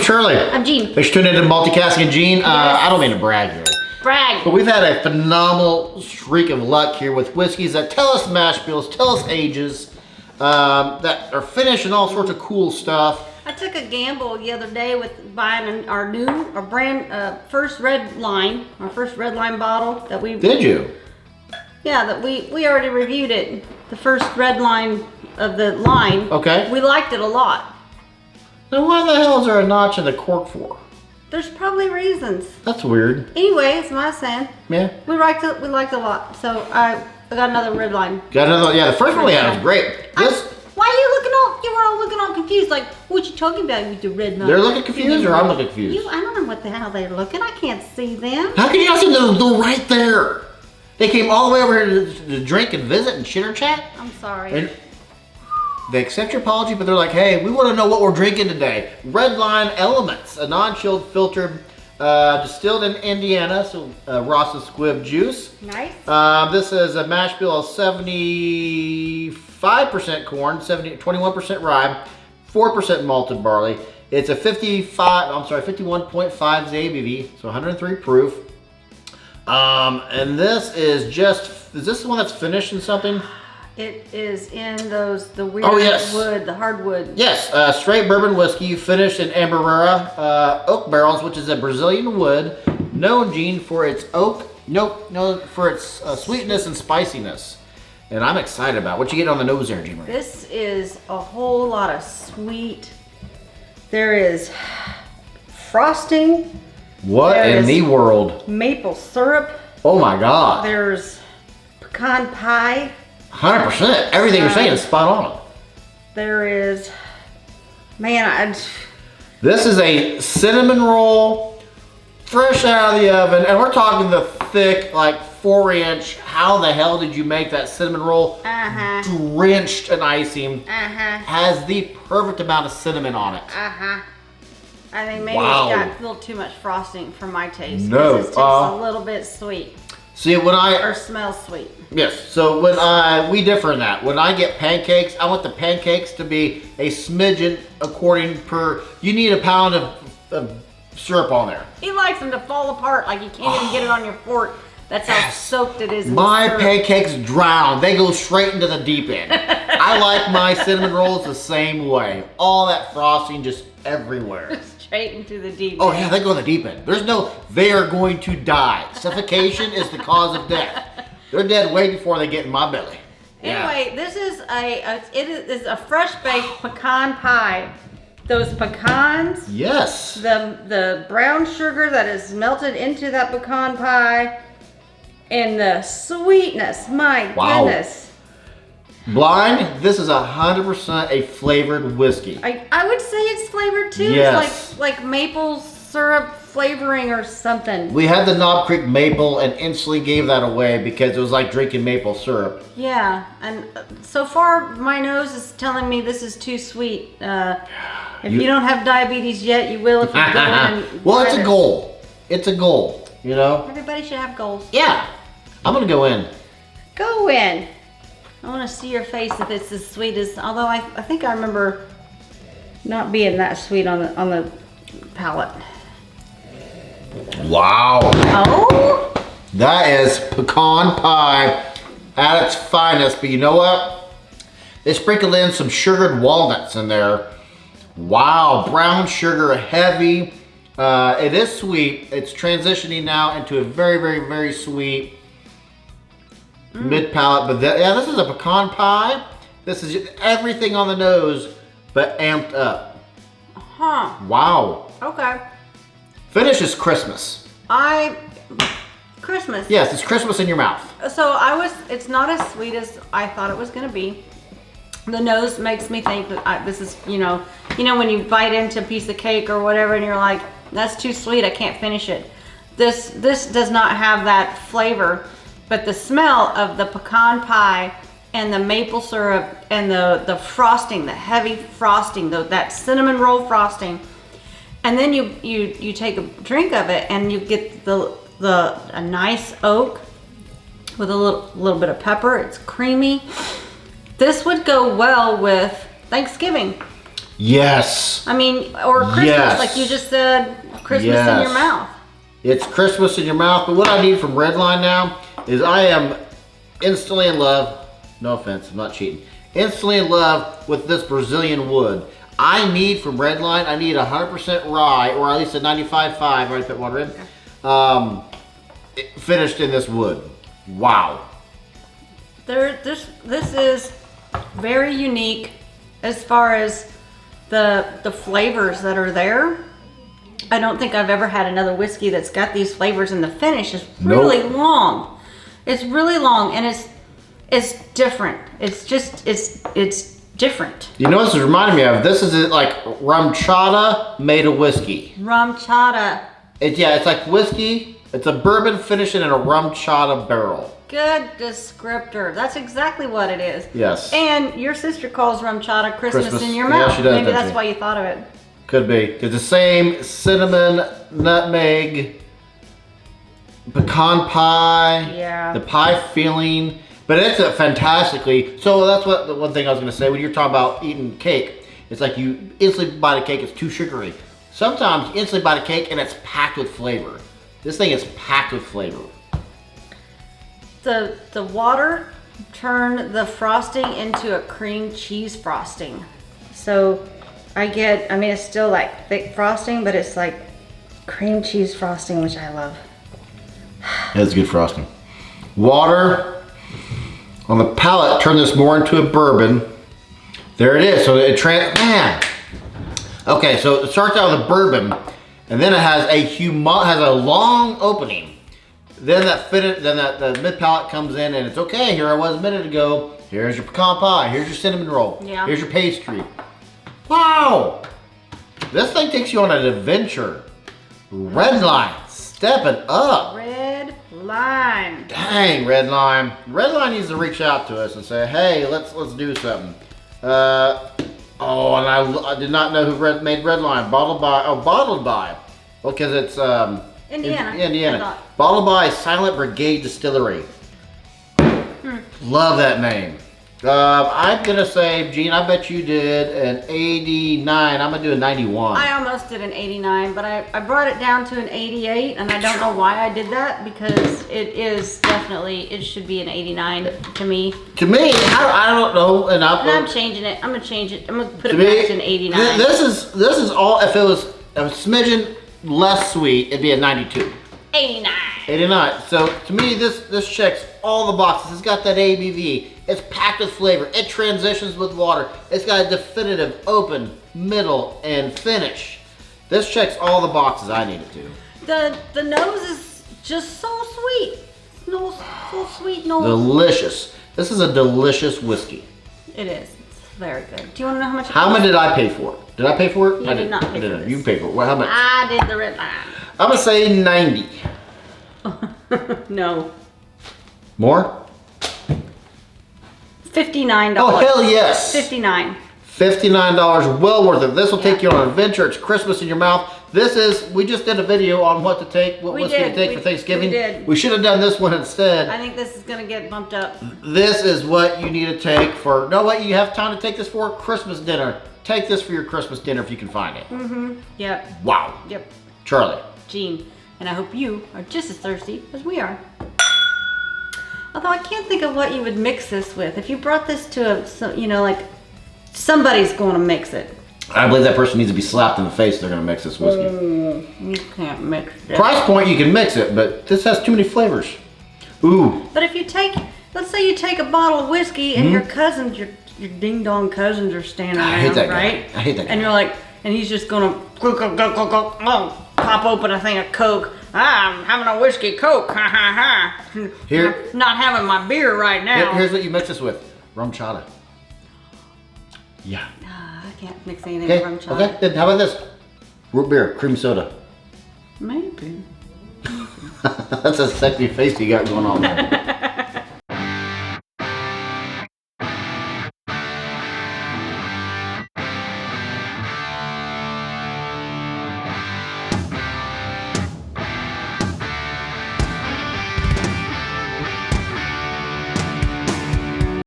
Shirley. I'm Jean. Thanks for tuning in to Multicasking, Jean. Yes. I don't mean to brag here. Brag. But we've had a phenomenal streak of luck here with whiskeys that tell us mash bills, tell us ages, that are finished and all sorts of cool stuff. I took a gamble the other day with buying our first red line bottle that we... Did you? Yeah, that we already reviewed it. The first red line of the line. Okay. We liked it a lot. Then why the hell is there a notch in the cork for? There's probably reasons. That's weird. Anyway, it's my saying. Yeah. We liked it a lot. So I got another red line. Got another, yeah, the first one we had was great. Why are you were all looking all confused, like, what you talking about with the red line? They're looking confused or I'm looking confused? I don't know what the hell they're looking. I can't see them. How can you not see them? They're right there. They came all the way over here to drink and visit and chitter chat. I'm sorry. And they accept your apology, but they're like, hey, we want to know what we're drinking today. Red Line Elements, a non-chilled filtered, distilled in Indiana, so Ross Squibb juice. Nice. This is a mash bill of 75% corn, 21% rye, 4% malted barley. It's a 51.5 ABV, so 103 proof. And this is this the one that's finished in something? It is in the weird wood, the hardwood. Yes, straight bourbon whiskey finished in Amburana oak barrels, which is a Brazilian wood, known, Gene, for its sweetness and spiciness. And I'm excited about it. What you get on the nose there, Gene? This is a whole lot of sweet. There is frosting. What in the world? Maple syrup. Oh my God. There's pecan pie. 100%. Everything you're saying is spot on. There is, This is a cinnamon roll, fresh out of the oven, and we're talking the thick, like 4-inch. How the hell did you make that cinnamon roll? Drenched in icing. Has the perfect amount of cinnamon on it. I think maybe it's got a little too much frosting for my taste. No, it's a little bit sweet. See, or smells sweet. Yes. So when we differ in that. When I get pancakes, I want the pancakes to be a smidgen you need a pound of syrup on there. He likes them to fall apart, like you can't even get it on your fork. That's how soaked it is in My syrup. pancakes drown. They go straight into the deep end. I like my cinnamon rolls the same way. All that frosting just everywhere. Straight into the deep end. Oh yeah, they go in the deep end. They are going to die. Suffocation is the cause of death. They're dead way before they get in my belly. Anyway, this is it is a fresh baked pecan pie. Those pecans. Yes. The brown sugar that is melted into that pecan pie. And the sweetness, my goodness. Blind, this is 100% a flavored whiskey. I would say it's flavored too. Yes. It's like maple syrup flavoring or something. We had the Knob Creek maple and instantly gave that away because it was like drinking maple syrup. Yeah, and so far my nose is telling me this is too sweet. If you don't have diabetes yet, you will if you go and well, it's a goal. It's a goal, you know? Everybody should have goals. Yeah. I'm going to go in. Go in. I want to see your face if it's as sweet as, although I think I remember not being that sweet on the palate. Wow. Oh? That is pecan pie at its finest, but you know what? They sprinkled in some sugared walnuts in there. Wow, brown sugar, heavy. It is sweet. It's transitioning now into a very, very, very sweet mid-palate, but this is a pecan pie. This is everything on the nose, but amped up. Huh. Wow. Okay. Finish is Christmas. Christmas. Yes, it's Christmas in your mouth. So it's not as sweet as I thought it was going to be. The nose makes me think that this is, you know when you bite into a piece of cake or whatever and you're like, that's too sweet, I can't finish it. This does not have that flavor. But the smell of the pecan pie and the maple syrup and the frosting, the heavy frosting, that cinnamon roll frosting, and then you take a drink of it and you get a nice oak with a little bit of pepper. It's creamy. This would go well with Thanksgiving. Yes. I mean, or Christmas, Yes. like you just said, Christmas in your mouth. It's Christmas in your mouth, but what I need from Redline now is I am instantly in love. No offense, I'm not cheating. Instantly in love with this Brazilian wood. I need from Redline, I need 100% rye, or at least a 95.5, I already put water in, finished in this wood. Wow. This is very unique as far as the flavors that are there. I don't think I've ever had another whiskey that's got these flavors, and the finish is really long. It's really long, and it's different. It's just it's different. You know what this is reminding me of? This is like rum chata made of whiskey. Rum chata. It's like whiskey. It's a bourbon finishing in a rum chata barrel. Good descriptor. That's exactly what it is. Yes. And your sister calls rum chata Christmas in your mouth. Yeah, she does. Maybe that's why you thought of it. Could be. It's the same cinnamon, nutmeg, pecan pie. Yeah. The pie feeling. But it's a fantastically, so that's what the one thing I was going to say. When you're talking about eating cake, it's like you instantly bite a cake, it's too sugary. Sometimes you instantly bite a cake and it's packed with flavor. This thing is packed with flavor. The water turned the frosting into a cream cheese frosting. So I mean, it's still like thick frosting, but it's like cream cheese frosting, which I love. That's good frosting. Water on the palate turned this more into a bourbon. There it is. So man. Okay, so it starts out with a bourbon, and then it has a long opening. Then the mid palate comes in, and it's okay. Here I was a minute ago. Here's your pecan pie. Here's your cinnamon roll. Yeah. Here's your pastry. Wow. This thing takes you on an adventure. Redline, stepping up. Red Line. Dang, Redline. Redline needs to reach out to us and say, hey, let's do something. And I did not know who made Redline. Bottled by. Well, because it's Indiana. Indiana. Bottled by Silent Brigade Distillery. Love that name. I'm gonna say, Gene, I bet you did an 89. I'm gonna do a 91. I almost did an 89, but I brought it down to an 88, and I don't know why I did that, because it should be an 89 to me. To me, I don't know, and I'm changing it. I'm gonna change it. I'm gonna put it me, back to an 89. This is all. If it was a smidgen less sweet, it'd be a 92. 89. 89. So to me, this checks all the boxes. It's got that ABV. It's packed with flavor. It transitions with water. It's got a definitive open, middle, and finish. This checks all the boxes I need it to. The nose is just so sweet. So sweet nose. Delicious. This is a delicious whiskey. It is. It's very good. Do you want to know how much it How costs? much did I pay for it? Did I pay for it? You did not pay for this. You paid for it. Well, how much? I did the red line. I'm gonna say 90. No. More? $59. Oh, hell yes. 59. $59, well worth it. This will take you on an adventure. It's Christmas in your mouth. We just did a video on what to take, what whiskey to take for Thanksgiving. We did. We should have done this one instead. I think this is gonna get bumped up. This is what you need to take for, no, what you have time to take this for? Christmas dinner. Take this for your Christmas dinner if you can find it. Mm-hmm. Yep. Wow. Yep. Charlie. Gene. And I hope you are just as thirsty as we are. Although I can't think of what you would mix this with. If you brought this to somebody's going to mix it. I believe that person needs to be slapped in the face if they're going to mix this whiskey. You can't mix it. Price point, you can mix it, but this has too many flavors. Ooh. But if you let's say you take a bottle of whiskey and your cousins, your ding dong cousins are standing around, I hate that guy. right? I hate that guy. And you're like, and he's just going to pop open a thing of Coke. I'm having a whiskey Coke. Ha ha ha. Here. Not having my beer right now. Here's what you mix this with. Rum chata. Yeah. I can't mix anything Okay. with rum chata. Okay. Then how about this? Root beer, cream soda. Maybe. That's a sexy face you got going on there.